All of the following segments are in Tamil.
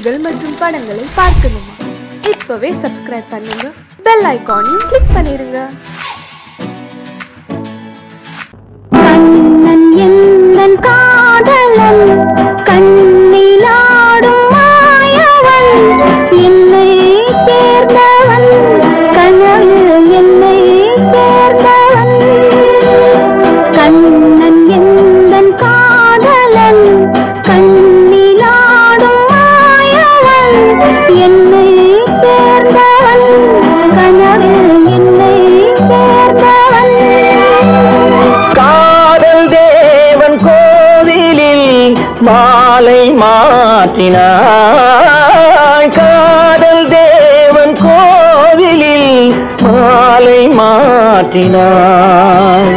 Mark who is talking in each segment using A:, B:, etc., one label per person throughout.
A: நிகழ்ச்சிகள் மற்றும் படங்களை பார்க்கணுமா? இப்பவே சப்ஸ்கிரைப் பண்ணுங்க, பெல் ஐகானையும் கிளிக் பண்ணிருங்க.
B: கண்ணன் எந்தன் காதலன், கண்ணிலாடும் மாயவன், என்னை சேர்ந்தவன், கனவில் என்னை சேர்ந்தவன். கண்ணன் எந்தன் காதலன், கண்ணிலாடும் மாயவன், என்னை சேர்ந்தவன், கனவில் என்னை சேர்ந்தவன்.
C: காதல் தேவன் கோவிலில் மாலை மாற்றினாய், காதல் தேவன் கோவிலில் மாலை மாற்றினாய்.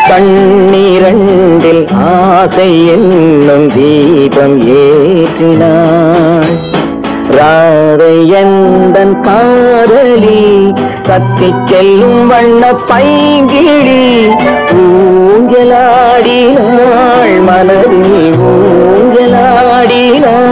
C: கண்ணீரண்டில் ஆசை என்னும் தீபம் ஏற்றினாய். ராதை எந்தன் காதலி, கத்திச் செல்லும் வண்ண பைங்கிழி, ஊஞ்சலாடினாள் மனதில் ஊஞ்சலாடினாள்.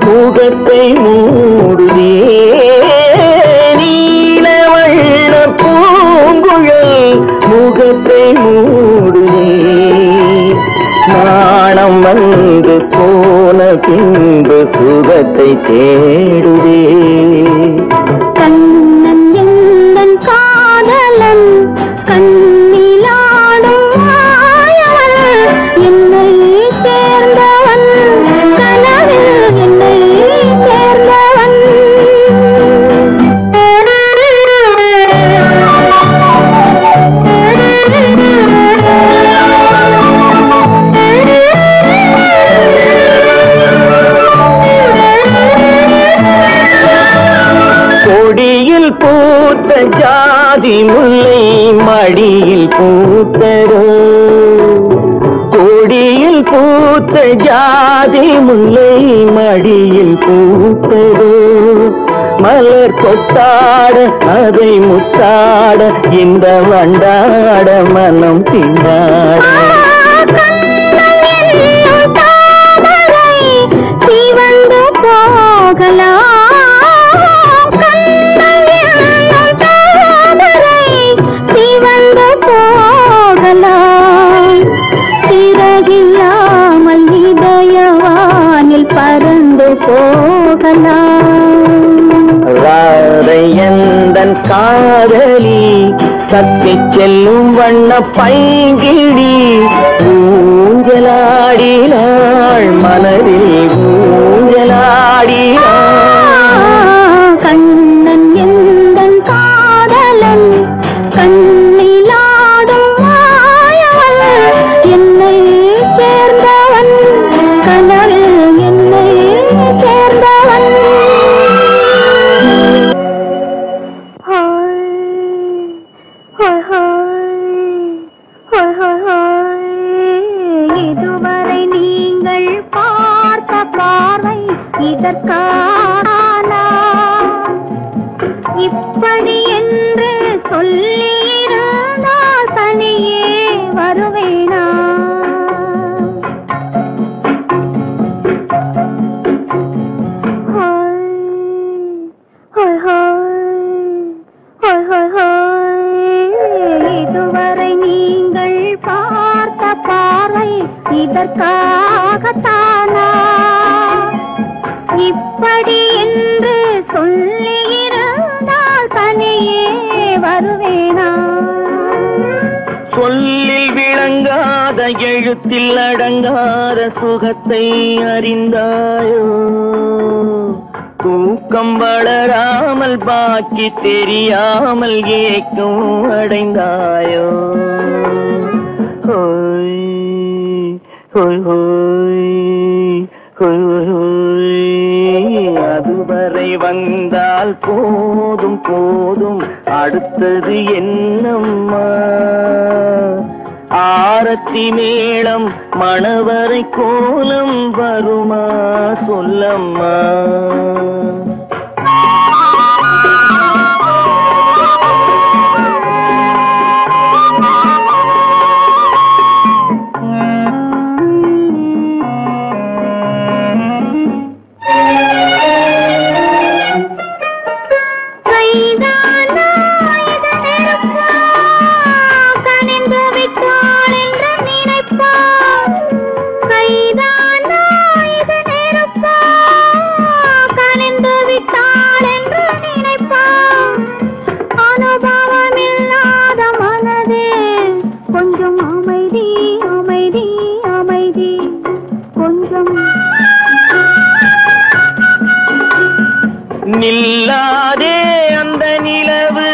C: முகத்தை மூடுதே, நீலவண்ண பூங்குழல் முகத்தை மூடுதே. நாணம் வந்து போன பின்பு சுகத்தை தேடுதே.
B: கண்ணன் எந்தன் காதலன், கண்ணிலாடும் மாயவன், என்னை சேர்ந்தவன், கனவில் என்னை சேர்ந்தவன்.
C: கொடியில் பூத்த ஜாதி முல்லை மடியில் பூத்தரோ, கொடியில் பூத்த ஜாதி முல்லை மடியில் பூத்தரோ. மலர் கொத்தாட அதை முத்தாட, இந்த வண்டாட மனம் திண்டாட.
B: சிவந்து போகலாம், சிவந்து போகலாம், சிறகில்லாமல் இதயவானில் பறந்து போகலாம்.
C: ராதை எந்தன் காதலி, கத்திச் செல்லும் வண்ண பைங்கிழி, ஊஞ்சலாடினாள் மனதில் ஊஞ்சலாடினாள்.
B: கண்ணன் எந்தன் காதலன், கண்ணிலாடும் மாயவன், என்னை சேர்ந்தவன், கனவில் என்னை சேர்ந்தவன். இதுவரை நீங்கள் பார்த்த பார்வை இதற்கான, இப்படி என்று சொல்லியிருந்தால் தனியே வருவேனா? இதுவரை நீங்கள் பார்த்த பார்வை இதற்காகத்தானா, இப்படி என்று சொல்லியிருந்தால் தனியே வருவேனா?
C: சொல்லில் விளங்காத எழுத்தில் அடங்காத சுகத்தை அறிந்தாயோ, தூக்கம் வளராமல் பாக்கி தெரியாமல் ஏக்கம் அடைந்தாயோ ஹோய் ஹோய் ஹோய் ஹோய் ஹோய் அதுவரை வந்தால் போதும் போதும் அடுத்தது என்னம்மா ஆரத்தி மேளம் மணவரை கோலம் வருமா சொல்லம்மா நில்லாதே அந்த நிலவு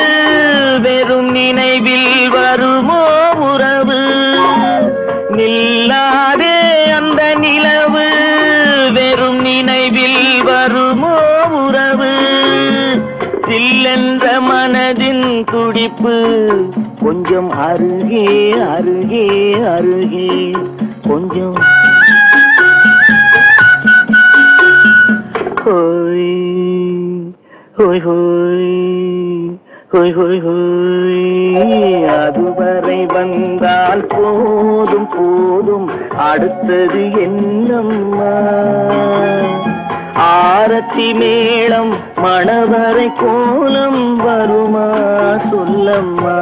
C: வெறும் நினைவில் வருமோ உறவு நில்லாதே அந்த நிலவு வெறும் நினைவில் வருமோ உறவு சில்லென்ற மனதின் துடிப்பு கொஞ்சம் அருகே அருகே அருகே கொஞ்சம் ஹோய் ஹோய் ஹோய் ஹோய் ஹோய் ஹோய் அதுவரை வந்தால் போதும் போதும் அடுத்தது என்னம்மா ஆரத்தி மேளம் மணவரை கோலம் வருமா சொல்லம்மா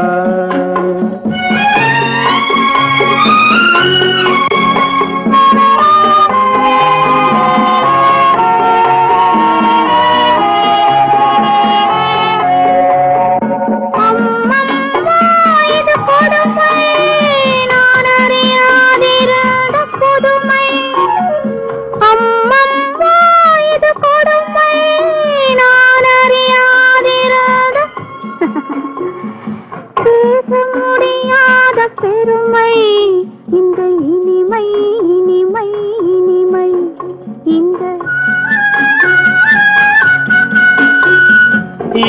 B: பெருமை இந்த இனிமை இனிமை இனிமை இந்த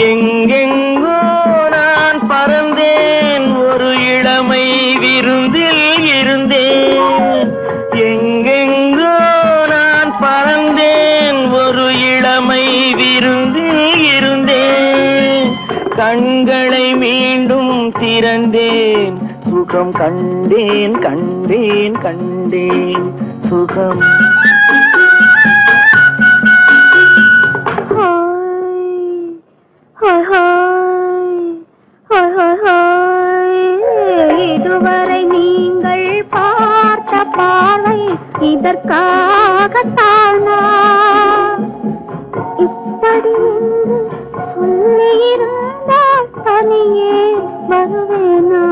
C: எங்கெங்கோ நான் பறந்தேன் ஒரு இளமை விருந்தில் இருந்தேன் எங்கெங்கோ நான் பறந்தேன் ஒரு இளமை விருந்தில் இருந்தேன் கண்களை மீண்டும் திறந்தேன் சுகம் கண்டேன் கண்டேன் கண்டேன் சுகம்
B: இதுவரை நீங்கள் பார்த்த பார்வை இதற்காகத்தானா இப்படி சொல்லியிருந்தால் தனியே வருவேனா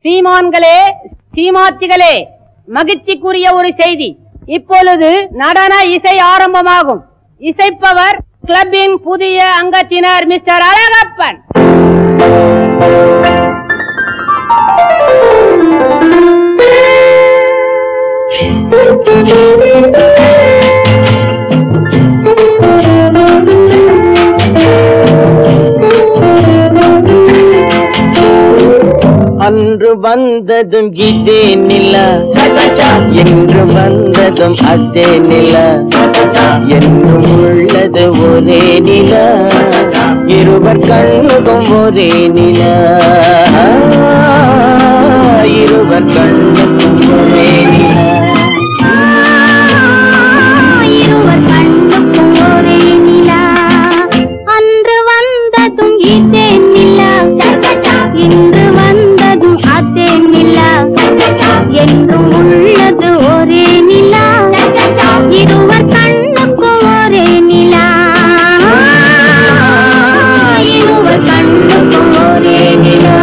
D: சீமான்களே சீமாத்திகளே மகிழ்ச்சிக்குரிய ஒரு செய்தி இப்பொழுது நடன இசை ஆரம்பமாகும் இசைப்பவர் கிளப்பின் புதிய அங்கத்தினர் மிஸ்டர் அழகப்பன்
C: அன்று வந்ததும் இதே நிலா என்று வந்ததும் அதே நிலா என்றும் உள்ளது ஒரே நிலா இருவர் கண்ணுக்கும் ஒரே நிலா இருவர் கண்ணுக்கும் ஒரே நிலா
B: இருவர் கண்ணுக்கும் ஒரே நிலா அன்று வந்ததும் இதே நிலா இன்று வந்ததும் அதே நிலா என்றும் உள்ளது ஒரே நிலா இருவர் கண்ணுக்கும் ஒரே நிலா இருவர் கண்ணுக்கும் ஒரே நிலா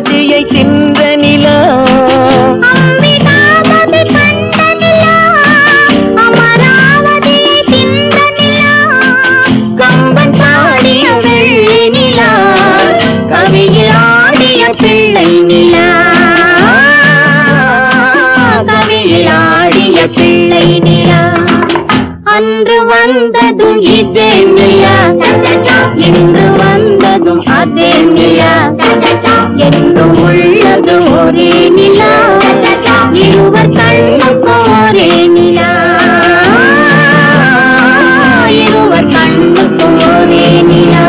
C: அமராவதியை தின்ற நிலா
B: அம்பிகாபதி கண்ட நிலா அமராவதியை தின்ற நிலா கம்பன் பாடிய வெள்ளி நிலா கவியில் ஆடிய பிள்ளை நிலா கவியில் ஆடிய பிள்ளை நிலா அன்று வந்ததும் இதே நிலா இன்று வந்ததும் அதே நிலா என்று உள்ளது ஒரே நிலா இருவர் கண்ணுக்கு ஒரே நிலா இருவர் கண்ணுக்கு ஒரே நிலா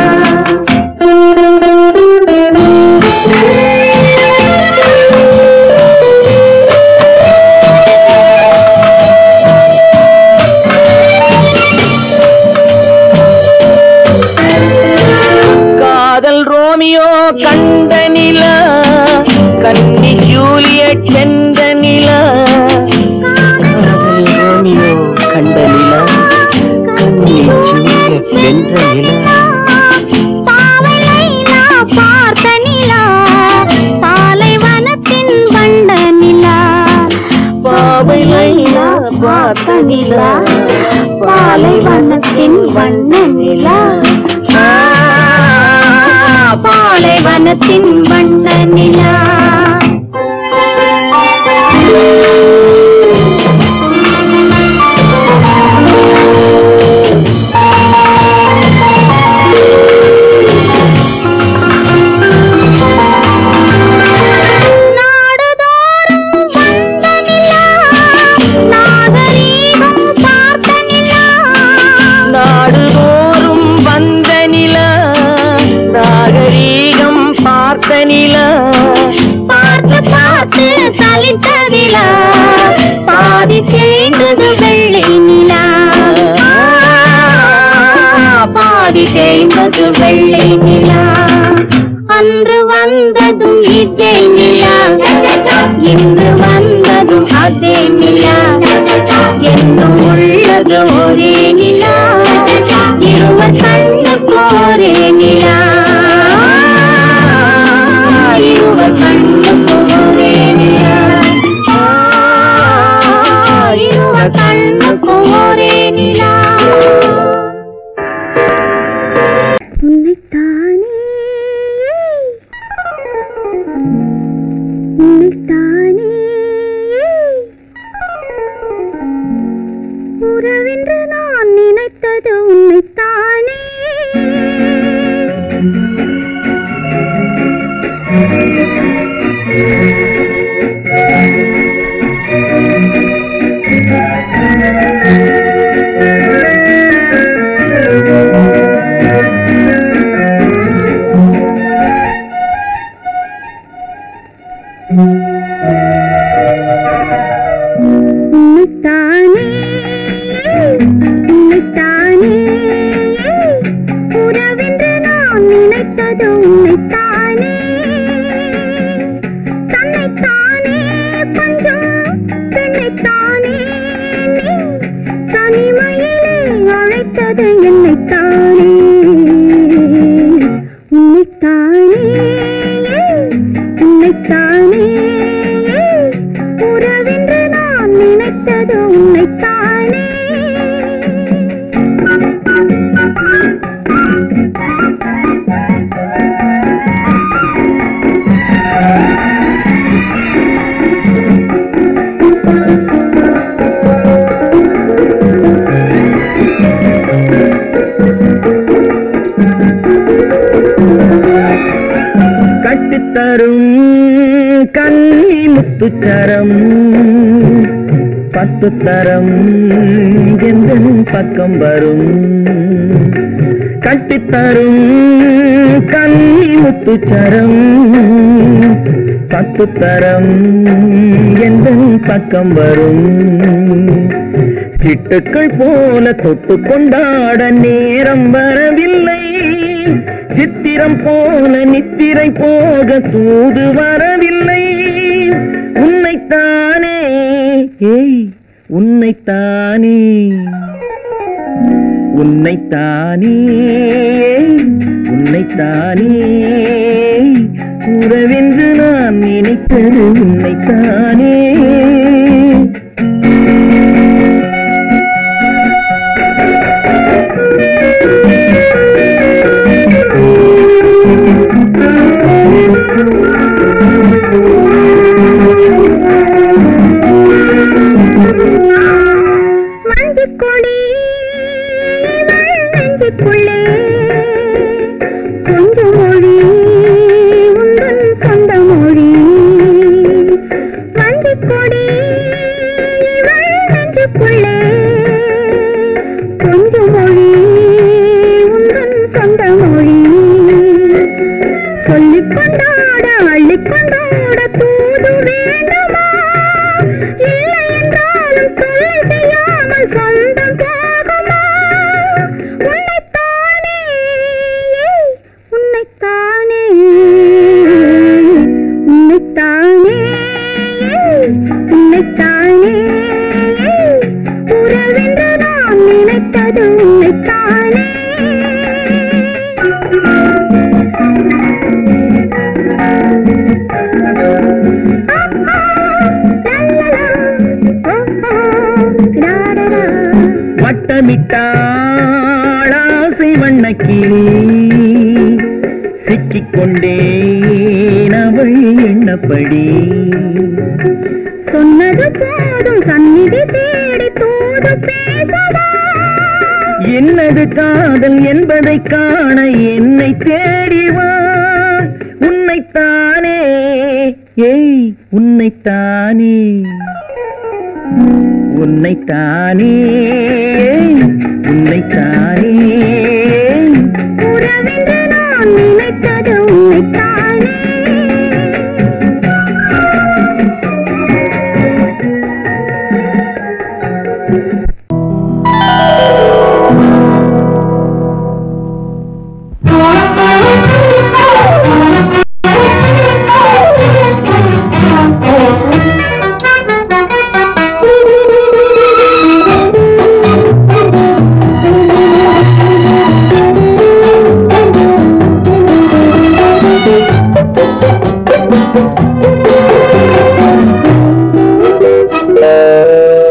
C: கண்ட நிலா கன்னி ஜூலியட் சென்ற நிலா காதல் ரோமியோ கண்ட நிலா கன்னி ஜூலியட் வென்ற நிலா
B: பாவை லைலா பார்த்த நிலா பாலைவனத்தின் வண்ண நிலா
C: பாவை லைலா பார்த்த நிலா
B: பாலைவனத்தின் வண்ண நிலா பாலைவனத்தின் வண்ண நிலா பார்த்து சலித்த நிலா பாதி தேய்ந்தது வெள்ளை நிலா பாதி தேய்ந்தது வெள்ளை நிலா அன்று வந்ததும் இதே நிலா இன்று வந்ததும் அதே நிலா என்று உள்ளது ஒரே நிலா இருவர் கண்ணுக்கு ஒரே நிலா இருவர் கண்ணுக்கு ஒரே நிலா இருவர் கண்ணுக்கு ஒரே நிலா உன்னைத்தானே உன்னைத்தானே உறவென்று நான் நினைத்தது உன்னைத்தானே உறவென்று நான் நினைத்தது உன்னைத்தானே தன்னைத்தானே பஞ்சம் பெண்ணைத்தானே நீ தனிமையிலே அழைத்தது என்னைத்தானே உன்னைத்தானே உன்னைத்தானே உறவென்று நான் நினைத்தது உன்னைத்தானே
C: கட்டித்தரும் கன்னி முத்துச்சரம் 10 தரம் எந்த பக்கம் வரும் கட்டித்தரும் கன்னி முத்துச்சரம் 10 தரம் எந்த பக்கம் வரும் சிட்டுக்கள் போல தொட்டு கொண்டாட நேரம் வரவில்லை சித்திரம் போல நித்திரை போக தூது வரவில்லை உன்னைத்தானே ஏய் உன்னைத்தானே உன்னைத்தானே உன்னைத்தானே உறவென்று நான் நினைத்தது உன்னைத்தானே.
B: மஞ்சுக்கொடி நெஞ்சுக்குள்ளே கொஞ்சம் மொழி உந்தன் சொந்த மொழி. மஞ்சுக்கொடி நெஞ்சுக்குள்ளே கொஞ்சம் மொழி உந்தன் சொந்த மொழி. சொல்லிக் கொண்டாட அள்ளிக் கொண்டாட தூது வேண்டுமா? இல்லை என்றாலும் தொல்லை செய்யாமல் சொந்தம் போகுமா? உன்னைத்தானே உன்னைத்தானே உன்னைத்தானே உன்னைத்தானே உறவென்று நான் நினைத்தது உன்னைத்தானே.
C: வட்டமிட்டாள் ஆசை வண்ணக்கிளி சிக்கிக்கொண்டேன் அவள் எண்ணப்படி.
B: சொன்னது போதும் சந்நிதி தேடி தூது பேசவா?
C: என்னது காதல் என்பதை காண என்னை தேடிவா. உன்னைத்தானே ஏய் உன்னைத்தானே உன்னைத்தானே உன்னைத்தானே
B: உறவென்று நான் நினைத்தது உன்னைத்தானே.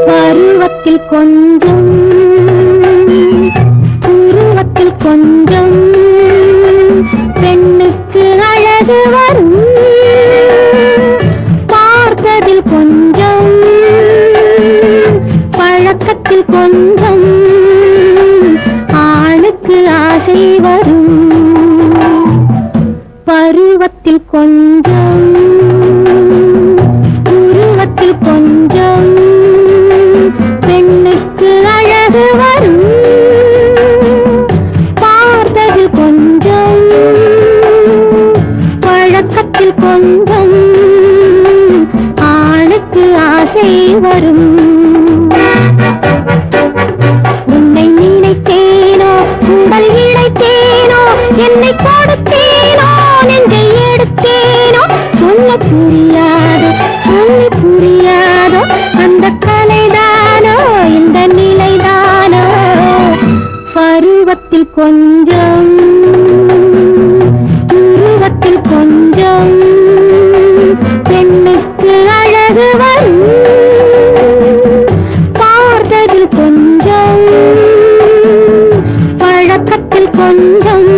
B: பருவத்தில் கொஞ்சம் உருவத்தில் கொஞ்சம் பெண்ணுக்கு அழகு வரும். பார்த்ததில் கொஞ்சம் பழக்கத்தில் கொஞ்சம் ஆணுக்கு ஆசை வரும். பருவத்தில் கொஞ்சம் உருவத்தில் கொஞ்சம் பெண்ணுக்கு அழகு வரும். பார்த்ததில் கொஞ்சம் பழக்கத்தில் கொஞ்சம் ஆணுக்கு ஆசை வரும். உன்னை நினைத்தேனோ உடல் இழைத்தேனோ என்னை கொடுத்தேனோ நெஞ்சை எடுத்தேனோ சொல்ல புரியாதோ சொல்லி புரியாதோ அந்த கலைதானோ இந்த நிலைதானோ. பருவத்தில் கொஞ்சம் உருவத்தில் கொஞ்சம் பெண்ணுக்கு அழகு வரும். பார்த்ததில் கொஞ்சம் பழக்கத்தில் கொஞ்சம்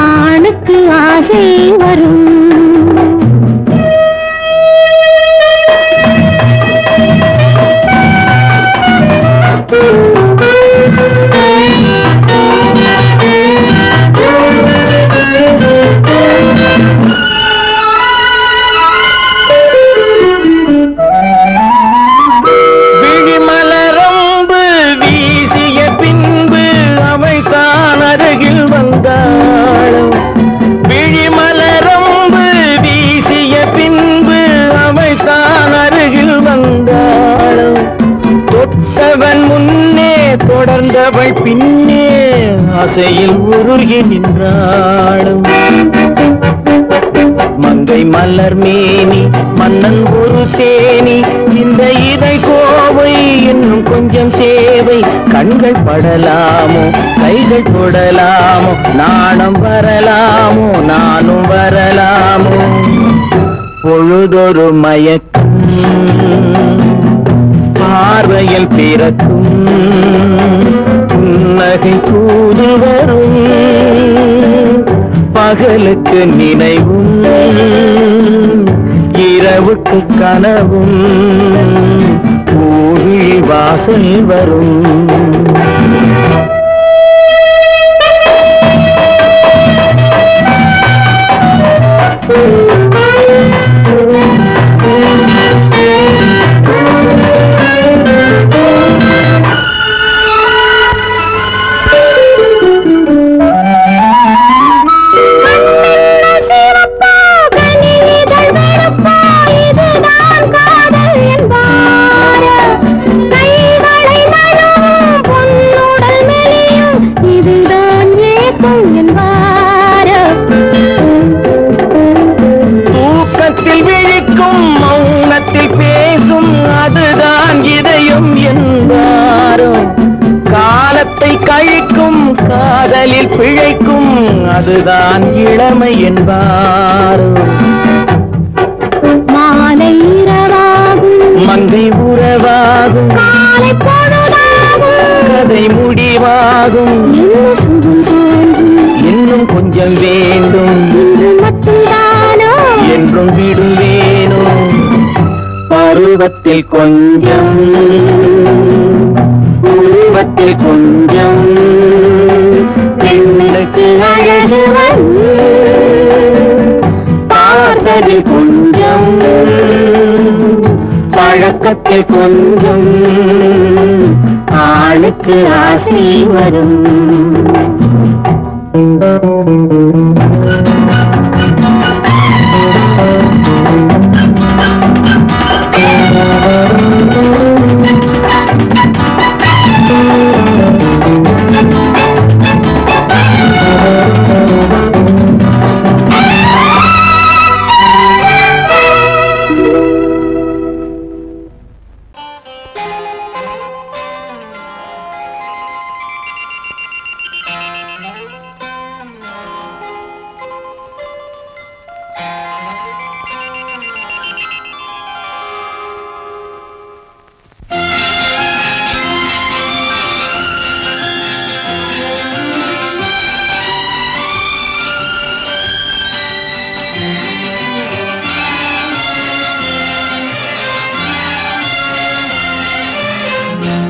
B: ஆணுக்கு ஆசை வரும்.
C: விழிமலரம்பு வீசிய பின்பு அவை தான் அருகில் வந்தாள். விழிமலரம்பு வீசிய பின்பு அவை தான் அருகில் வந்தாள். தொட்டவன் முன்னே தொடர்ந்தவள் பின்னே ஆசையில் உருகி நின்றாள். மங்கை மலர் மேனி மன்னன் ஒரு தேனி இந்த இதை கோவை இன்னும் கொஞ்சம் சேவை. கண்கள் படலாமோ கைகள் தொடலாமோ நாணம் வரலாமோ நானும் வரலாமோ புதுதொரு மயக்கம் பார்வையில் பிறக்கும் புன்னகை தூது வரும் பகலுக்கு நினைவும் இரவுக்கு கனவும் பூவிழி வாசல் வரும் கழிக்கும் காதலில் பிழைக்கும் அதுதான் இளமை என்பாரோ
B: மாலை இரவாகும்
C: மங்கை உறவாகும்
B: காலை பொழுதாகும்
C: கதை முடிவாகும் இன்னும் கொஞ்சம் வேண்டும்
B: இன்று மட்டும்தானோ
C: என்றும் விடுவேனோ பருவத்தில் கொஞ்சம் உருவத்தில் கொஞ்சம் பெண்ணுக்கு அழகு பார்த்ததில் கொஞ்சம் பழக்கத்தில் கொஞ்சம் ஆளுக்கு ஆசை வரும்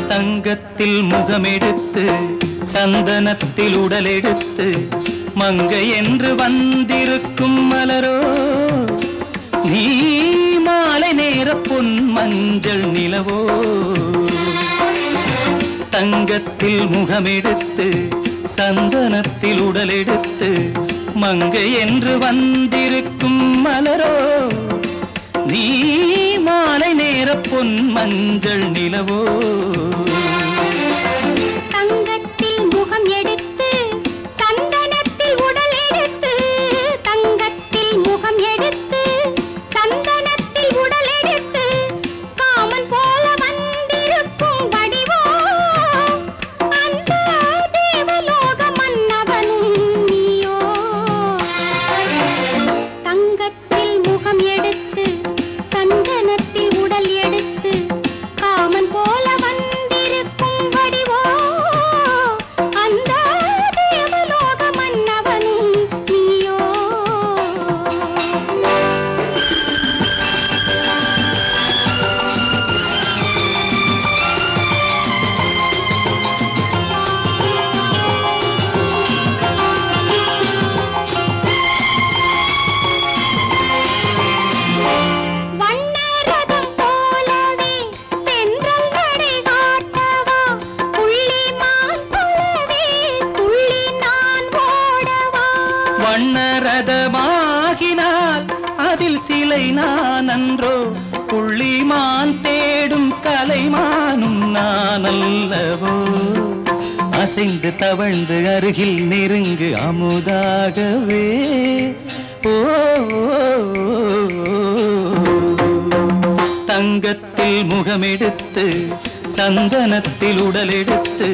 E: தங்கத்தில் முகமெடுத்து சந்தனத்தில் உடலெடுத்து மங்கை என்று வந்திருக்கும் மலரோ நீ மாலை நேர பொன் மஞ்சள் நிலவோ தங்கத்தில் முகமெடுத்து சந்தனத்தில் உடலெடுத்து மங்கை என்று வந்திருக்கும் மலரோ நீ மாலை நேர பொன் மஞ்சள் நிலவோ
B: தங்கத்தில் முகம் எடுத்து சந்தனத்தில் உடல் எடுத்து தங்கத்தில் முகம் எடுத்து சந்தனத்தில் உடல் எடுத்து காமன் போல வந்திருக்கும் வடிவோ அந்த தேவலோக மன்னவனும் நீயோ தங்கத்தில் முகம் எடுத்து சந்தனத்தில் உடல் எடுத்து காமன் போல வந்திருக்கும் வடிவோ அந்த தேவலோக மன்னவனும் நீயோ வண்ணரதம் போலவே தென்றல் நடை காட்டவா புள்ளிமான் போலவே துள்ளி நான் ஓடவா
E: வண்ணரதமாகினால் அதில் சிலை நான் அன்றோ புள்ளிமான் தேடும் கலைமானும் நான் அல்லவோ அசைந்து தவழ்ந்து அருகில் நெருங்கு அமுதாகவே ஓ தங்கத்தில் முகமெடுத்து சந்தனத்தில் உடலெடுத்து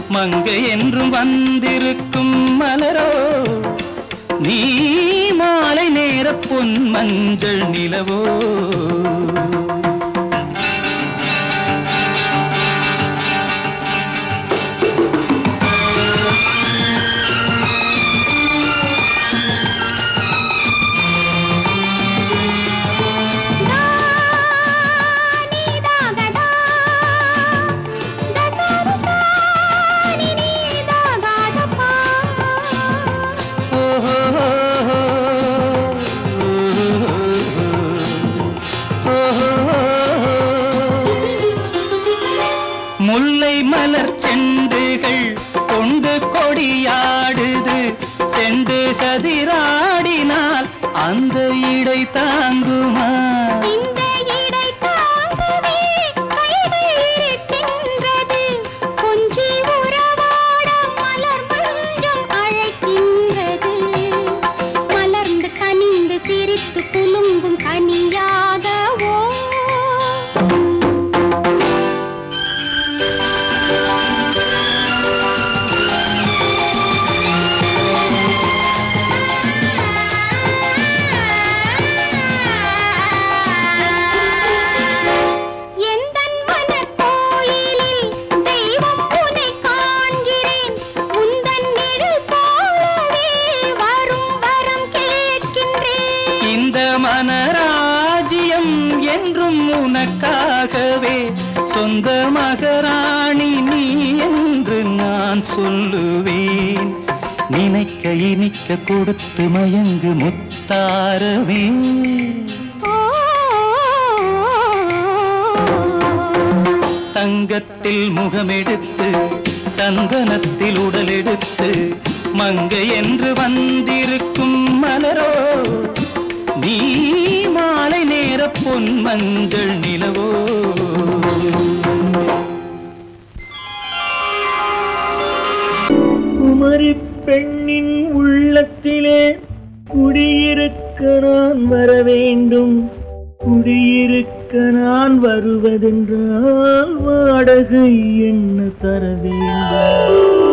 E: மங்கை என்றும் வந்திருக்கும் மலரோ நீ மாலை நேர பொன் மஞ்சள் நிலவோ முல்லை மலர் செண்டுகள் கொண்டு கொடியாடுது செண்டு சதிராடினால் அந்த இடை தாங்குமா
B: இந்த இடை தாங்குவே கைகள் இருக்கின்றது கொஞ்சி உறவாட மலர் மஞ்சம் அழைக்கின்றது மலர்ந்து கனிந்து சிரித்து குலுங்கும் கனியாகவோ
E: மனராஜ்யம் என்றும் உனக்காகவே சொந்த மகராணி நீ என்று நான் சொல்லுவேன் நினைக்க இனிக்க கொடுத்து மயங்கு முத்தாரவே தங்கத்தில் முகமெடுத்து சந்தனத்தில் உடலெடுத்து மங்கை என்று வந்திருக்கும் மலரோ நீ மாலை நேர பொன் மஞ்சள் நிலவோ
C: குமரி பெண்ணின் உள்ளத்திலே குடியிருக்க நான் வர வேண்டும் குடியிருக்க நான் வருவதென்றால் வாடகை என்ன தர வேண்டும்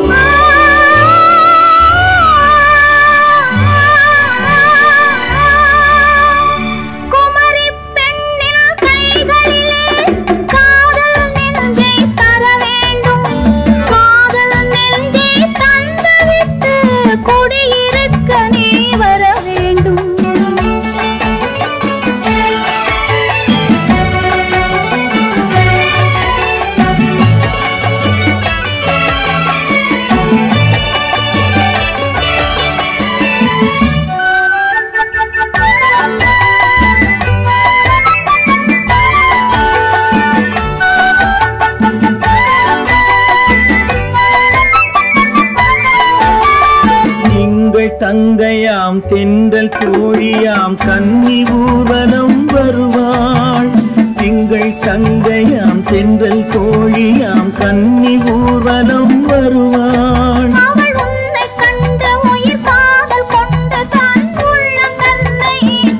C: தங்கையாம் தென்றல் தோழியாம் கன்னி ஊர்வலம் வருவாள் திங்கள் தங்கையாம் தென்றல் தோழியாம் கன்னி ஊர்வலம் வருவாள்
B: அவள் உன்னை கண்ட உயிர் காதல் கொண்ட தன் உள்ளம் தன்னை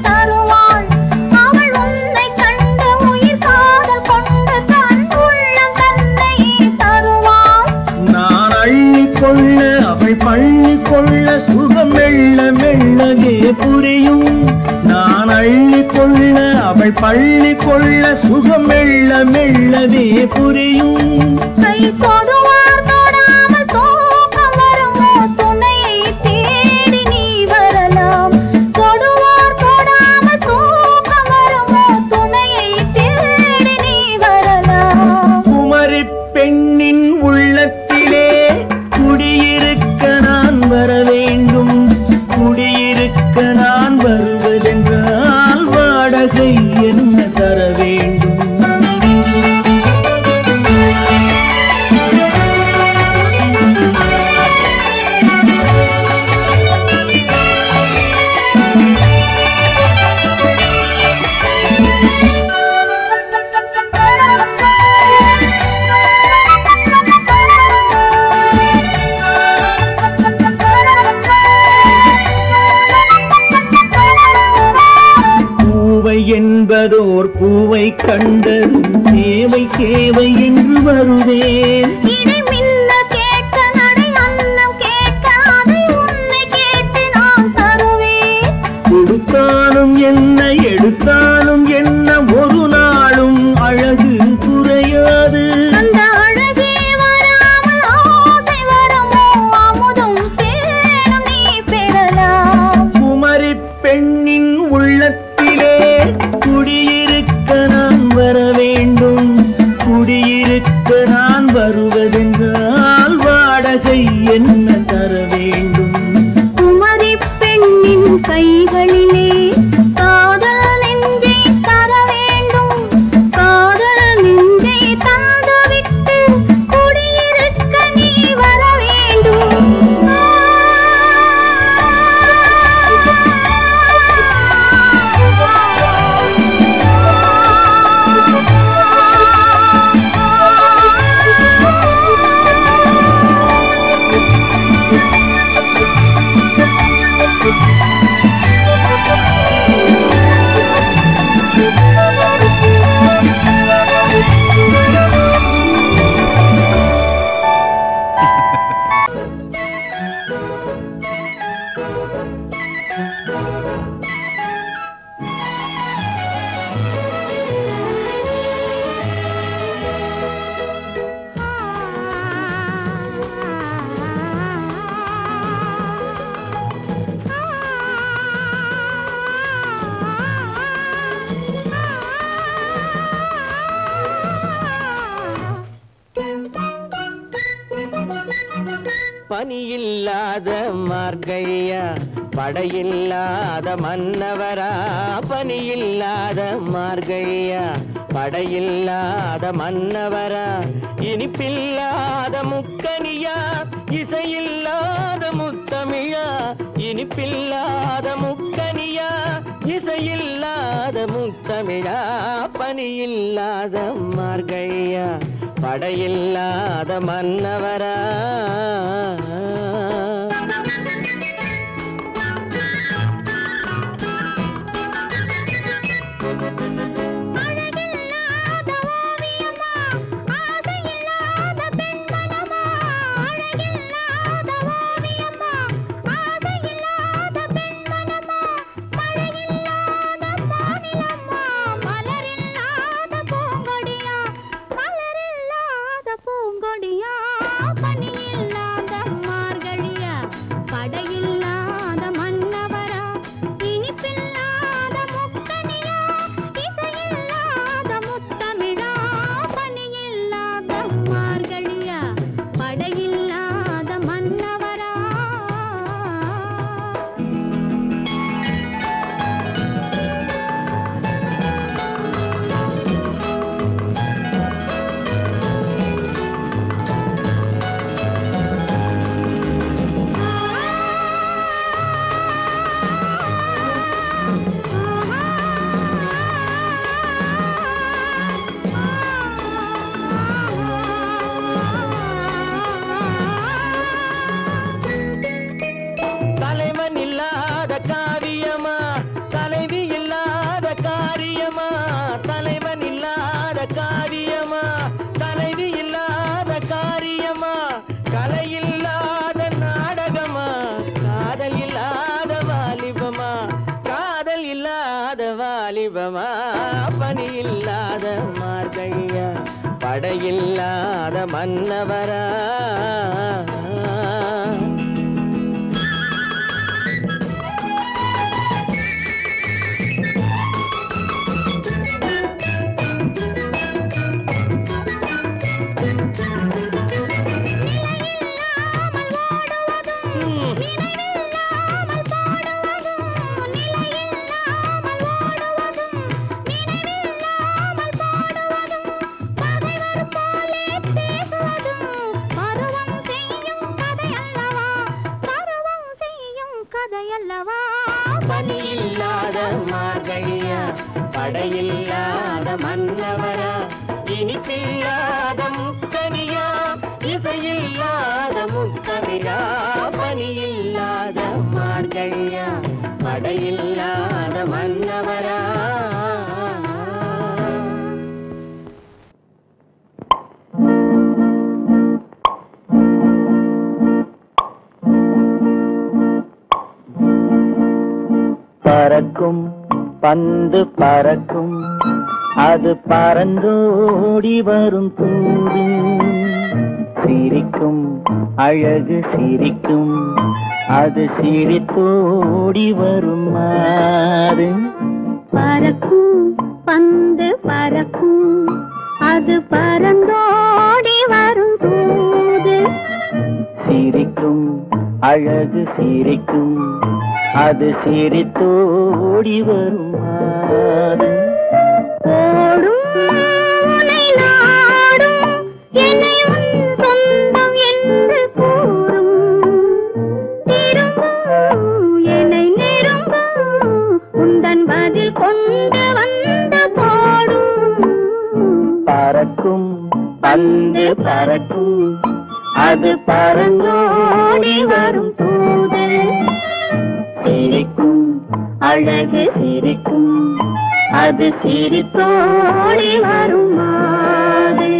B: தருவாள் அவள் உன்னை கண்ட உயிர் காதல் கொண்ட தன் உள்ளம் தன்னை தருவாள்
C: நான் அள்ளிக்கொள்ள அவள் பள்ளிக்கொள்ள சுகம் மெல்ல மெல்லவே புரியும் நான் அள்ளிக்கொள்ள அவள் பள்ளிக்கொள்ள சுகம் மெல்ல மெல்லவே புரியும்
B: கை தொடுவார் தொடாமல் தூக்கம் வருமோ துணையை தேடி நீ வரலாம் தொடுவார் தொடாமல் தூக்கம் வருமோ துணையை தேடி நீ வரலாம்
C: குமரி பெண்ணின் உள்ளத்திலே குடியிருக்க நான் வர வேண்டும் குடியிருக்க நான் வருவதென்றால் வாடகை என்ன தர வேண்டும் என்பதோர் பூவை கண்டது தேவை தேவை என்று வருவேன்
B: இதை மின்ன கேட்க நடை அன்னம் கேட்க அதை உன்னை கேட்டு நான் தருவேன்
C: கொடுத்தாலும் என்ன எடுத்தாலும் என்ன ஒரு நாளும் அழகு குறையாது.
B: அந்த அழகே வராமல் ஆசை வரமோ அமுதும் தேனும் நீ பெறலாம்.
C: குமரி பெண்ணின் உள்ளத்திலே குடியிருக்க நான் வர வேண்டும். குடியிருக்க நான் வருவதென்றால் வாடகை என்ன தர வேண்டும்?
B: குமரி பெண்ணின் கைகளிலே காதல் நெஞ்சை தர வேண்டும். காதல் நெஞ்சை தந்துவிட்டு குடியிருக்க நீ வர வேண்டும்.
C: பனியில்லாத மார்கழியா படையில்லாத மன்னவரா. பனியில்லாத மார்கழியா படையில்லாத மன்னவரா. இனிப்பில்லாத முக்கனியா இசையில்லாத முத்தமிழா. இனிப்பில்லாத முக்கனியா இசையில்லாத முத்தமிழா. பனியில்லாத மார்கழியா படையில்லாத மன்னவரா. வாலிபமா. பனியில்லாத மார்கழியா படையில்லாத மன்னவரா. பனியில்லாத மார்கழியா படையில்லாத மன்னவரா. இனிப்பில்லாத முக்கனியா இசையில்லாத முத்தமிழா. பனியில்லாத மார்கழியா படையில்லாத மன்னவரா. பறக்கும் பந்து பறக்கும் அது பறந்தோடி வரும் தூது சிரிக்கும் அழகு சிரிக்கும் அது சிரித்தோடி வரும் மாறு
B: பறக்கும் பந்து பறக்கும் அது பறந்தோடி வரும் தூது
C: சிரிக்கும் அழகு சிரிக்கும் அது சிரித்தோடி வரும் மாறு
B: ஓடும் உன்னை நாடும் என்னை உன் சொந்தம் என்று கூறும் நெருங்கும் என்னை நெருங்கும் உந்தன் பதில் கொண்டு வந்து போடும்
C: பறக்கும் பந்து பறக்கும் அது பறந்தோடி வரும் தூது சிரிக்கும் அழகு சிரிக்கும் அது சிரித்தோடி வரும் மாது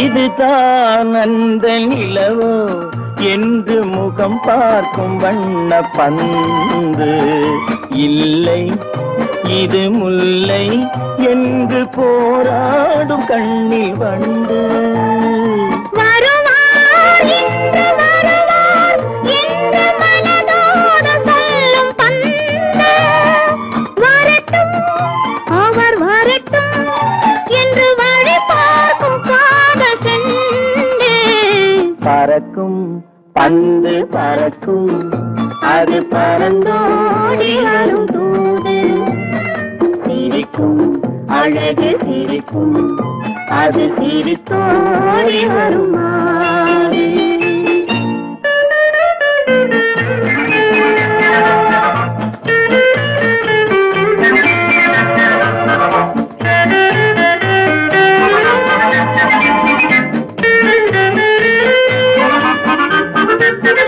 C: இதுதான் அந்த நிலவோ என்று முகம் பார்க்கும் வண்ண பந்து இல்லை இது முல்லை என்று போராடும் கண்ணில் வண்டு
B: வருவார் என்று வருவார் என்று மனதோடு சொல்லும் பந்து வரட்டும் அவர் வரட்டும் என்று வழி பார்க்கும் காதல் செண்டு
C: பறக்கும் பந்து பறக்கும் அது பறந்தோடி வரும் தூது சிரிக்கும் அழகு சிரிக்கும் அது சிரித்தோடி வரும் மாறு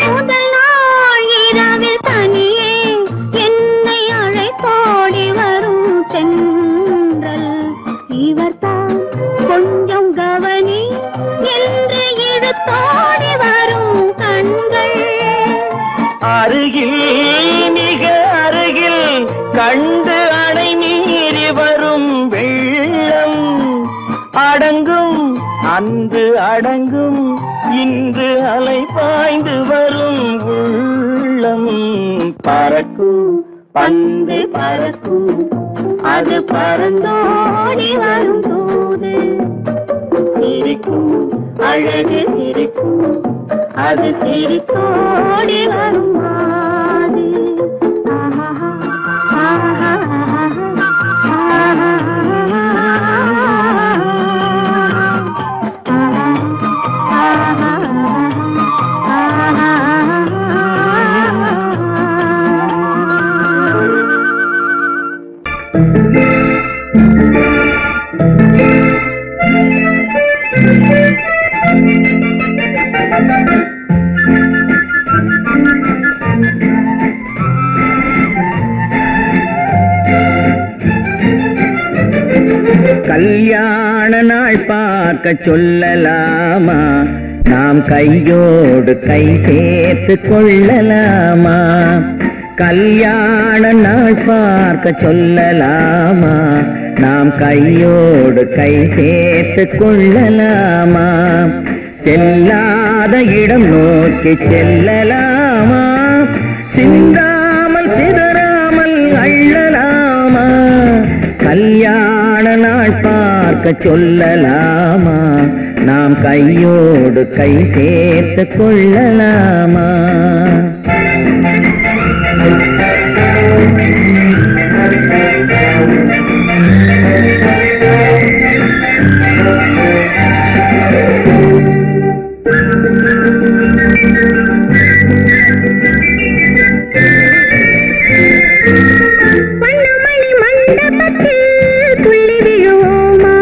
C: முதல் நாள் இரவில் தனியே என்னை அழைத்தோடி வரும் தென்றல் இவர்தான் கொஞ்சம் கவனி என்று இழுத்தோடி வரும் கண்கள் அருகில் மிக அருகில் கண்டு அணை மீறி வரும் வெள்ளம் அடங்கும் அன்று அடங்கும் இன்று அலை பாய்ந்து வரும் உள்ளம் பறக்கும் பந்து பறக்கும் அது பறந்தோடி வரும் தூது சிரிக்கும் அழகு சிரிக்கும் அது சிரித்தோடி வரும் மாது கல்யாண நாள் பார்க்க சொல்லலாமா நாம் கையோடு கை சேர்த்து கொள்ளலாமா கல்யாண நாள் பார்க்க சொல்லலாமா நாம் கையோடு கை சேர்த்து கொள்ளலாமா செல்லாத இடம் நோக்கி செல்லலாமா சிந்தாமல் சிதறாமல் அள்ளலாமா கல்யாண நாள் பார்க்க சொல்லலாமா நாம் கையோடு கை சேர்த்து கொள்ளலாமா
B: மண்டபத்தில் துள்ளி விழுவோமா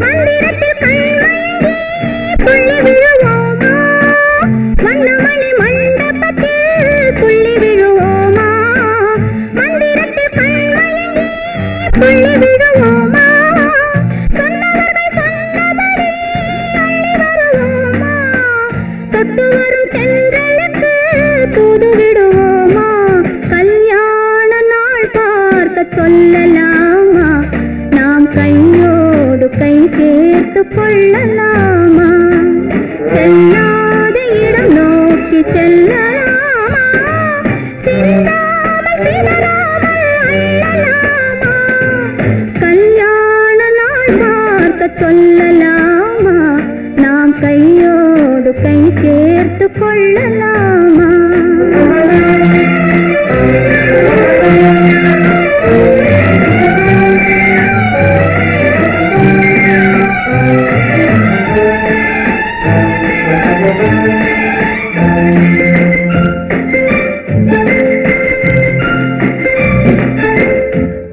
B: மந்திரத்தில் கண்மயங்கி செல்லாத இடம் நோக்கி செல்லலாமா சிந்தாமல் சிதறாமல் அள்ளலாமா கல்யாண நாள் பார்க்க சொல்லலாமா நாம் கையோடு கை சேர்த்து கொள்ளலாமா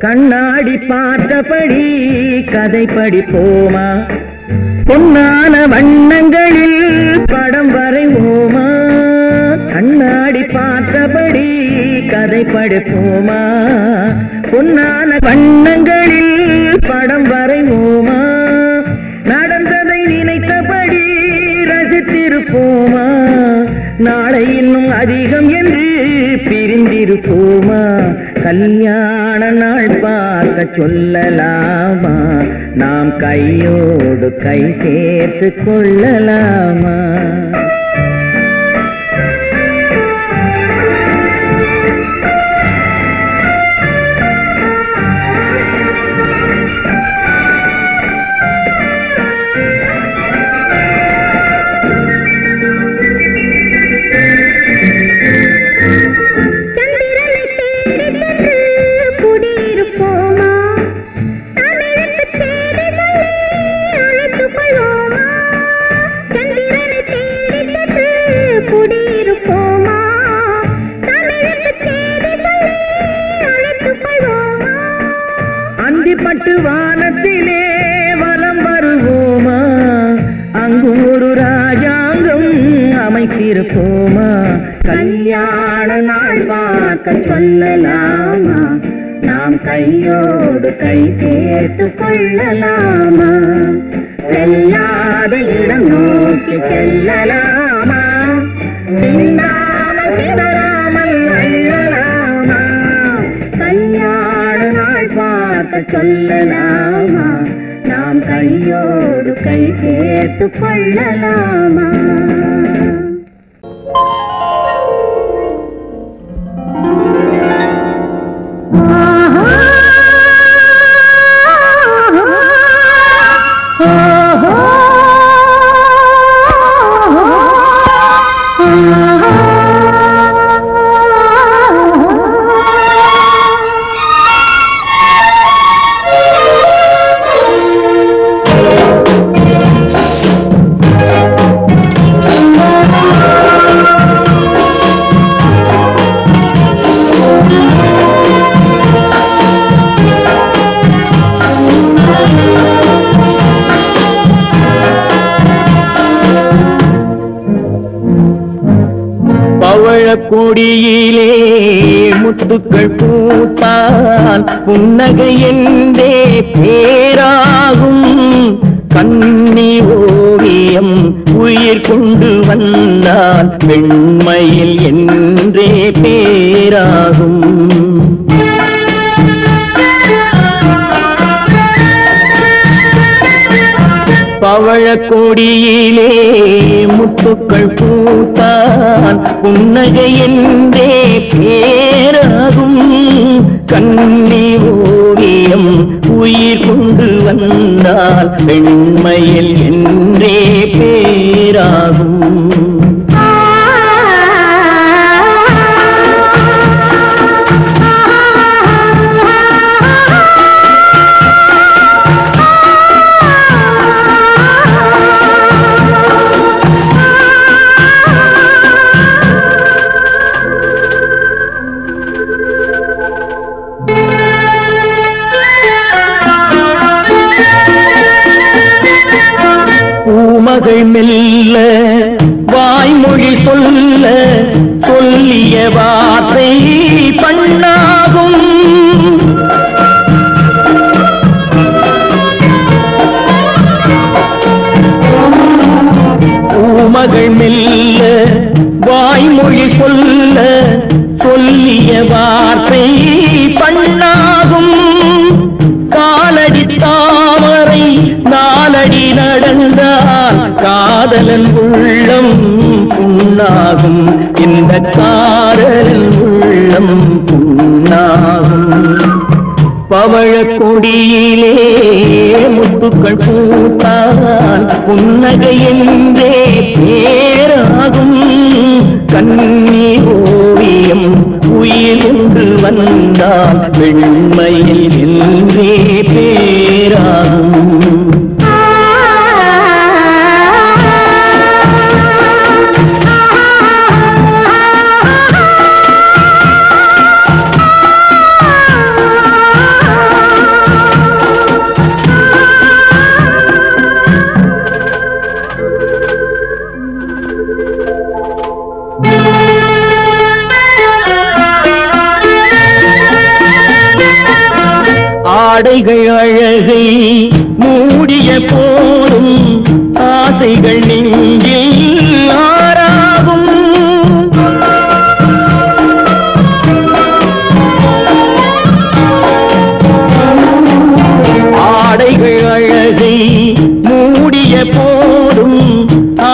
C: கண்ணாடி பார்த்தபடி கதை படிப்போமா பொன்னான வண்ணங்களில் படம் வரைவோமா கண்ணாடி பார்த்தபடி கதை படிப்போமா பொன்னான வண்ணங்களில் படம் வரைவோமா நடந்ததை நினைத்தபடி ரசித்திருப்போமா நாளை இன்னும் அதிகம் என்று பிரிந்திருப்போமா கல்யாண நாள் பார்க்க சொல்லலாமா நாம் கையோடு கை சேர்த்து கொள்ளலாமா பட்டு வானத்திலே வலம் வருவோமா அங்கும் ஒரு ராஜாங்கம் அமைத்திருப்போமா கல்யாண நாள் பார்க்க சொல்லலாமா நாம் கையோடு கை சேர்த்து கொள்ளலாமா செல்லாத இடம் நோக்கி செல்லலாமா சிந்தாமல் சிதறாமல் அள்ளலாமா கல்யாண நாள் பார்க்க சொல்லலாமா நாம் கையோடு கை சேர்த்து கொள்ளலாமா கொடியிலே முத்துக்கள் பூத்தால் புன்னகை என்றே பேராகும் கண்ணி ஓவியம் உயிர் கொண்டு வந்தால் வெண்மையில் என்றே பேராகும் பவழக்கொடியிலே முத்துக்கள் பூத்தான் புன்னகை என்றே பேராகும் கண்ணி ஓவியம் உயிர் கொண்டு வந்தால் வெண்மையில் என்றே பேராகும் மகள் மெல்ல வாய்மொழி சொல்ல சொல்லிய வார்த்தை பண்ணாகும் மகள் மெல்ல வாய்மொழி சொல்ல சொல்லிய வார்த்தை பண்ணாகும் காலடி தாமரை நாலடி நடந்தால் காதலன் உள்ளம் புண்ணாகும், இந்த காதலன் உள்ளம் புண்ணாகும். பவழ கொடியிலே முத்துக்கள் பூத்தான் புன்னகை என்றே பேராகும். கண்ணீர் ஓவியம் உயிர் என்று வந்தால் வெண்மையில் என்றே பேராகும். ஆடைகள் அழகை மூடிய போதும் ஆசைகள் நெஞ்சில் ஆறாகும். ஆடைகள் அழகை மூடிய போதும்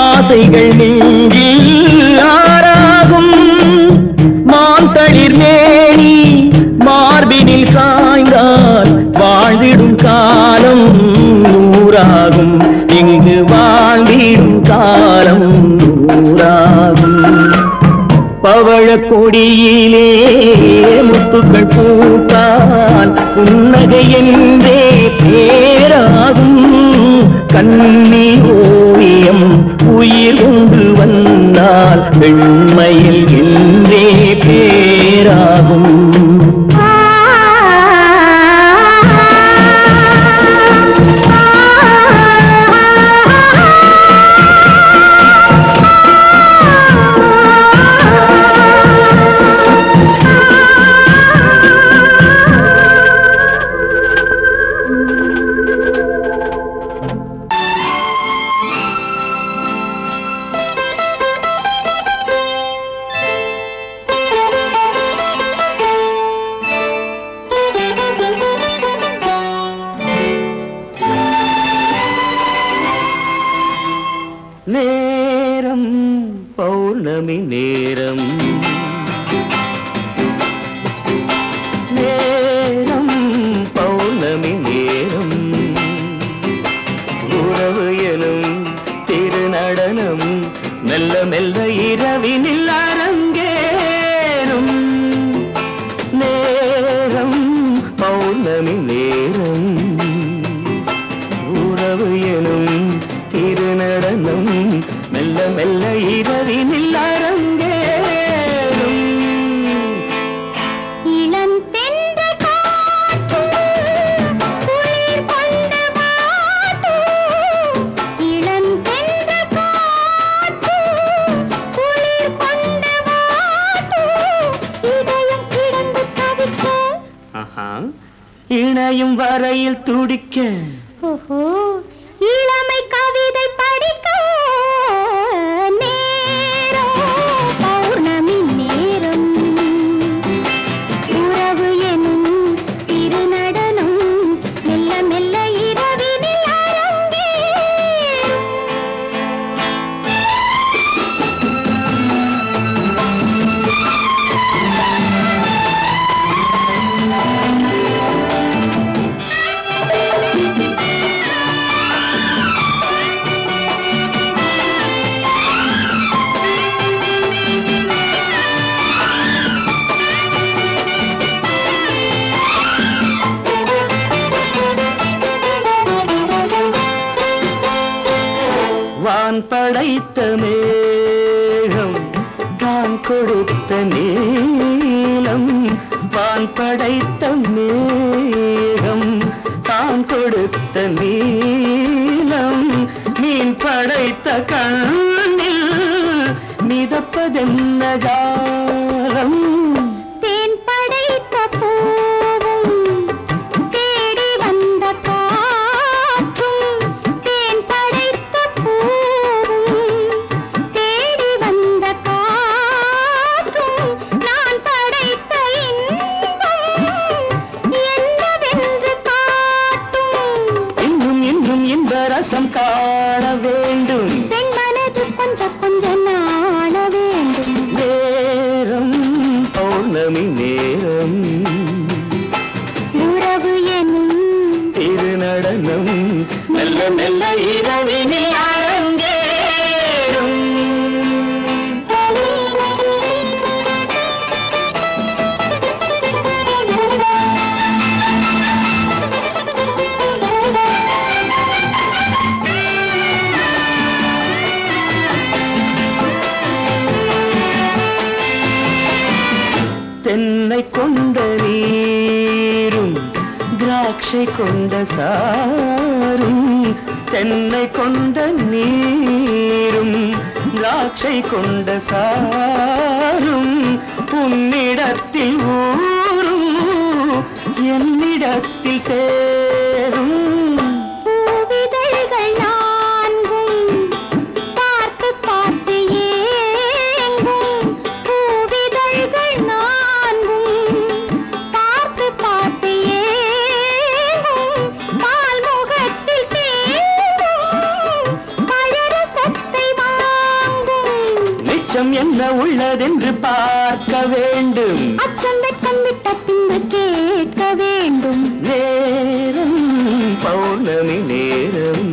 C: ஆசைகள் நெஞ்சில் ஆறாகும். மாந்தளிர் மேனி மார்பினில் சாய்ந்தால் வாழ்ந்திடும் காலம் நூறாகும். இங்கு வாழ்ந்திடும் காலம் நூறாகும். பவழ கொடியிலே முத்துக்கள் பூத்தான் புன்னகை என்றே பேராகும். கண்ணீர் ஓவியம் உயிர் கொண்டு வந்தால் வெண்மையில் என்றே பேராகும். நேரம் பௌர்ணமி நேரம், நேரம் பௌர்ணமி நேரம், உறவு எனும் திருநடனம் மெல்ல மெல்ல இரவினில் அரங்கேறும். நேரம் பௌர்ணமி நேரம், உறவு எனும் திருநடனம் மெல்ல மெல்ல இரவினில் அரங்கேறும்.
B: இளம் தென்றல் காற்றும் குளிர் கொண்ட வாட்டும், இளம் தென்றல் காற்றும் குளிர் கொண்ட வாட்டும், இதயம் கிடந்து தவிக்க
C: இணையும் வரையில் துடிக்க.
B: ஓஹோ, இளமை கவிதை படிக்க. நேரம் பௌர்ணமி நேரம், உறவு எனும் திருநடனம் மெல்ல மெல்ல இரவினில் அரங்கேறும்.
C: வான் படைத்த மேகம் தான் கொடுத்த நீலம், வான் படைத்த மேகம் தான் கொடுத்த நீலம், மீன் படைத்த கண்ணில் மிதப்பதென்ன ஜாலம்.
B: தேன் படைத்த பூவும் தேடி வந்த காற்றும், தேன் படைத்த பூவும் தேடி வந்த காற்றும், நான் படைத்த இன்பம் என்னவென்று காட்டும்.
C: இன்னும் இன்னும் இன்ப ரசம் தென்னை கொண்ட நீரும் திராட்சை கொண்ட சாரும் தென்னை கொண்ட நீரும் திராட்சை கொண்ட சாரும் உன்னிடத்தில் ஊரும் என்னிடத்தில் சேரும் என்ன உள்ளதென்று பார்க்க வேண்டும்
B: அச்சம் வெச்சம் விட்ட பின்பு கேட்க வேண்டும்
C: நேரம் பௌர்ணமி நேரம்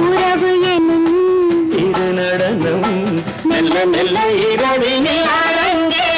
B: உறவு எனும்
C: இரு நடனம் மெல்ல மெல்ல இரவினில் அரங்கே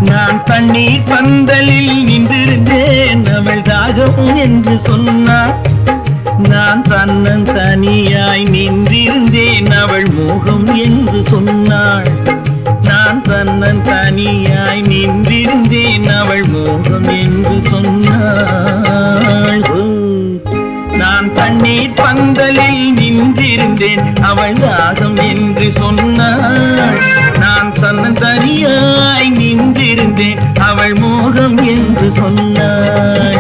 C: நான் தண்ணீர் பந்தலில் நின்றிருந்தேன் அவள் தாகம் என்று சொன்னாள் நான் தன்னன் தனியாய் நின்றிருந்தேன் அவள் மோகம் என்று சொன்னாள் நான் தன்னன் தனியாய் நின்றிருந்தேன் அவள் மோகம் என்று சொன்னாள் நான் தண்ணீர் பந்தலில் நின்றிருந்தேன் அவள் தாகம் என்று சொன்னாள் நான் தன்னன் தனியாய் நின்றிருந்தேன் அவள் மோகம் என்று சொன்னாள்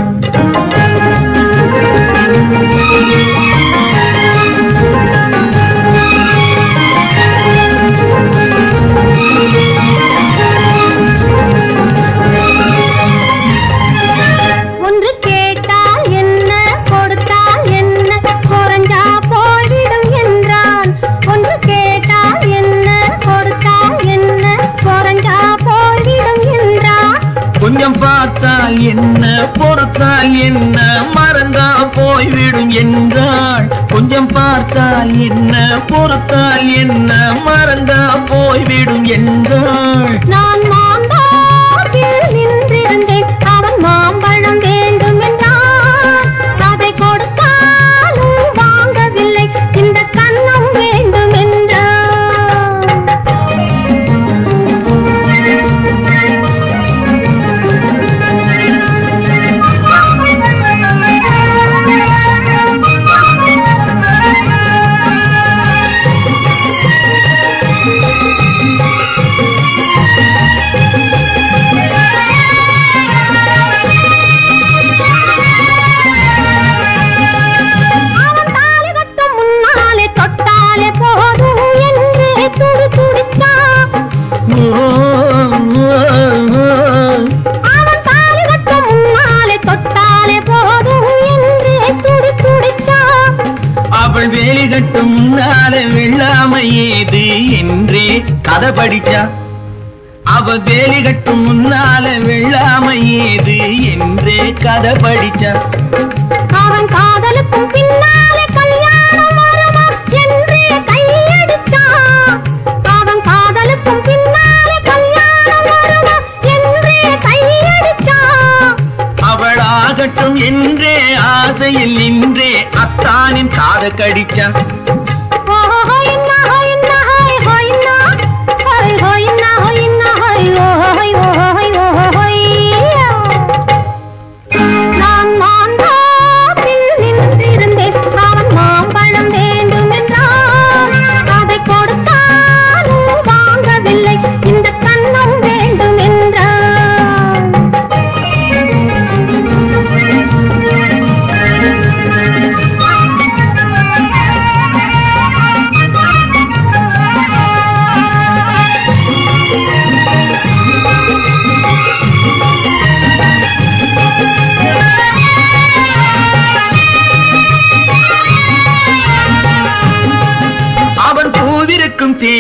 B: ஒன்று கேட்டால் என்ன கொடுத்தால் என்ன குறைஞ்சா போய்விடும் என்றான் ஒன்று கேட்டால் என்ன கொடுத்தால் என்ன குறைஞ்சா போய்விடும் என்றான்
C: கொஞ்சம் பார்த்தால் என்ன பொறுத்தால் என்ன மறந்தா போய்விடும் என்றாள் கொஞ்சம் பார்த்தால் என்ன பொறுத்தால் என்ன மறந்தா போய்விடும் என்றாள்
B: நான் மாம்பழத்தில் நின்றிருந்தேன் அவன் மாம்பழம் வேண்டும் என்றான் அதை கொடுத்தாலும் வாங்கவில்லை இந்த கன்னம் வேண்டும் என்றான்
C: அவள் வேலி கட்டும் முன்னாலே வெள்ளாமை ஏது என்றே கதை படிச்சா அவள் வேலி கட்டும் முன்னாலே வெள்ளாமை ஏது என்றே கதை படிச்சா
B: அவன் காதலுக்கும் பின்னாலே கல்யாணம் வருமா என்றே கையடித்தான் அவன் காதலுக்கும் பின்னாலே கல்யாணம் வருமா என்றே கையடித்தான்
C: அவள் ஆகட்டும் என்றே ஆசையில் நின்றே அத்தானின் காத கடிச்சா
B: நான் மாம்பழத்தில் நின்றிருந்தேன் அவன் மாம்பழம்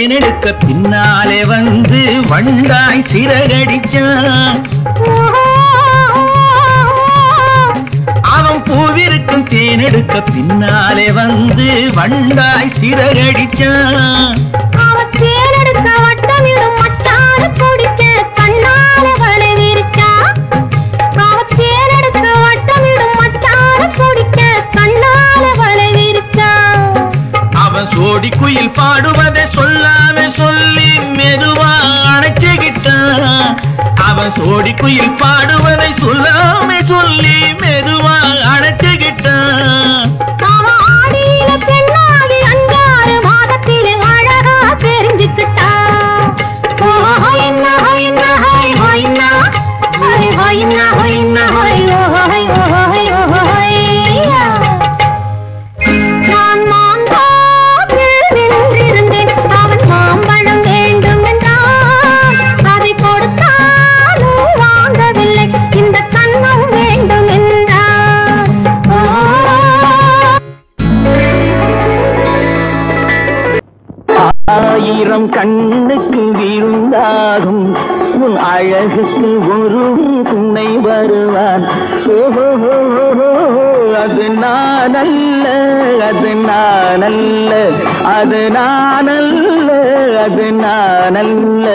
C: தேனெடுக்க பின்னாலே வந்து வண்டாய் சிறகடிச்சான். அவன் பூவிருக்கும் தேனெடுக்க பின்னாலே வந்து வண்டாய் சிறகடிச்சான்.
B: அவன் தேனெடுக்க வட்டமிடும் மட்டாறு குடிக்க கண்ணால வலை விரிச்சான். அவன் தேனெடுக்க வட்டமிடும் மட்டாறு குடிக்க கண்ணால வலை விரிச்சான்.
C: அவன் சோடி குயில் பாடுவதை சொல்லாம சொல்லி மெதுவா அணைச்சுக்கிட்டான். அவன் சோடி குயில் பாடுவதை சொல்லாம சொல்லி மெதுவா அணைச்சுக்கிட்டான்.
B: அவன் ஆடியில பெண்ணாகி 5 மாதத்திலே அழகா தெரிஞ்சுக்கிட்டான். ஹொய்னா ஹொய்னா ஹொய் ஹொய்னா ஹொய் ஹொய்னா ஹொய்னா ஹொய் ஹொய் ஹொய் ஹொய்யா. நான் மாந்தோப்பில் நின்றிருந்தேன். அவன் மாம்பழம் வேண்டும் என்றான். அதை கொடுத்தாலும் வாங்கவில்லை. இந்த கண்ணம் வேண்டும் என்றான்.
C: ஆயிரம் கண்ணுக்கு விருந்தாகும் உன் அழகுக்கு ஒரு துணை வருவான். அது நானல்ல, அது நானல்ல, அது நானல்ல, அது நானல்ல.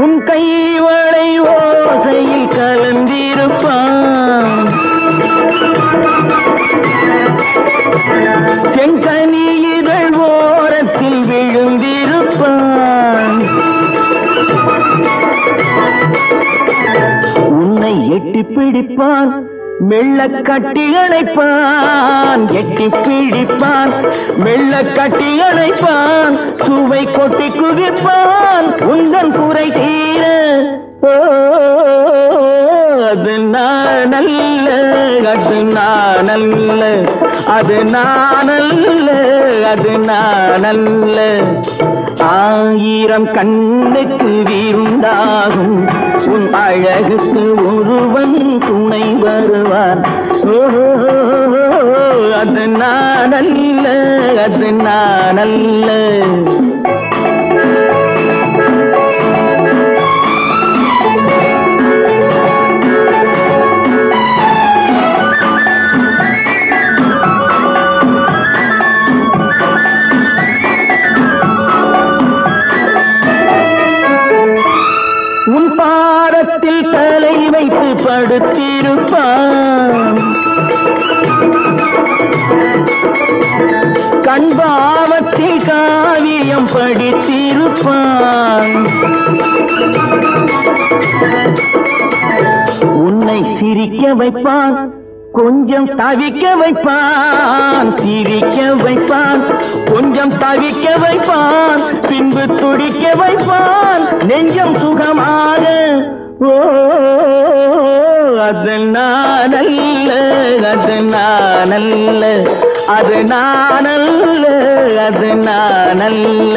C: உன் கைவளை ஓசையில் கலந்திருப்பான். செங்கனியிதழ் ஓரத்தில் விழுந்திருப்பான். உன்னை எட்டி பிடிப்பான், மெல்ல கட்டி அணைப்பான். எட்டி பிடிப்பான், மெல்ல கட்டி அணைப்பான். சுவை கொட்டி குவிப்பான் உந்தன் குறை தீர. அது நானல்ல, அது நானல்ல, அது நானல்ல, அது நானல்ல. ஆயிரம் கண்ணுக்கு விருந்தாகும் உன் அழகுக்கு ஒருவன் துணை வருவான். அது நானல்ல, அது நானல்ல. உன் பாதத்தில் தலை வைத்து படுத்திருப்பான். கண்பாவத்தில் காவியம் படித்திருப்பான். உன்னை சிரிக்க வைப்பான், கொஞ்சம் தவிக்க வைப்பான். சிரிக்க வைப்பான், கொஞ்சம் தவிக்க வைப்பான். பின்பு துடிக்க வைப்பான் நெஞ்சம் சுகமாக. அது நானல்ல, அது நானல்ல, அது நானல்ல, அது நானல்ல.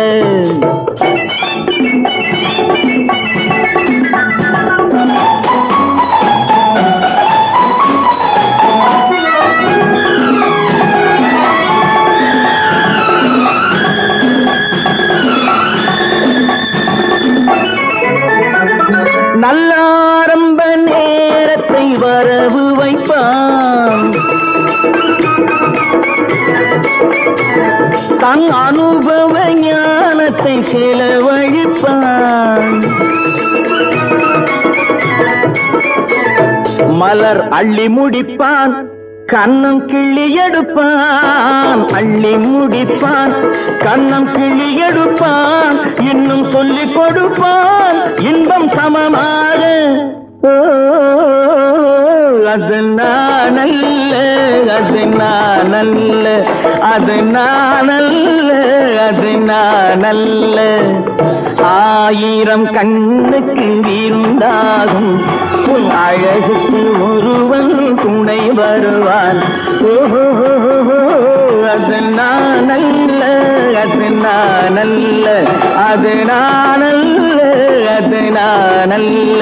C: நல்லாரம்ப நேரத்தை வரவு வைப்பான். தன் அனுபவ ஞானத்தை செலவழிப்பான். மலர் அள்ளி முடிப்பான், கண்ணம் கிள்ளி எடுப்பான். அள்ளி முடிப்பான், கண்ணம் கிள்ளி எடுப்பான். இன்னும் சொல்லிக் கொடுப்பான் இன்பம் சமமாக. அது நானல்ல, அது நானல்ல, அது நானல்ல, அது நானல்ல. ஆயிரம் கண்ணுக்கு விருந்தாகும் உன் அழகுக்கு ஒருவன் துணை வருவான். அது நானல்ல அது நானல்ல அது நானல்ல அது நானல்ல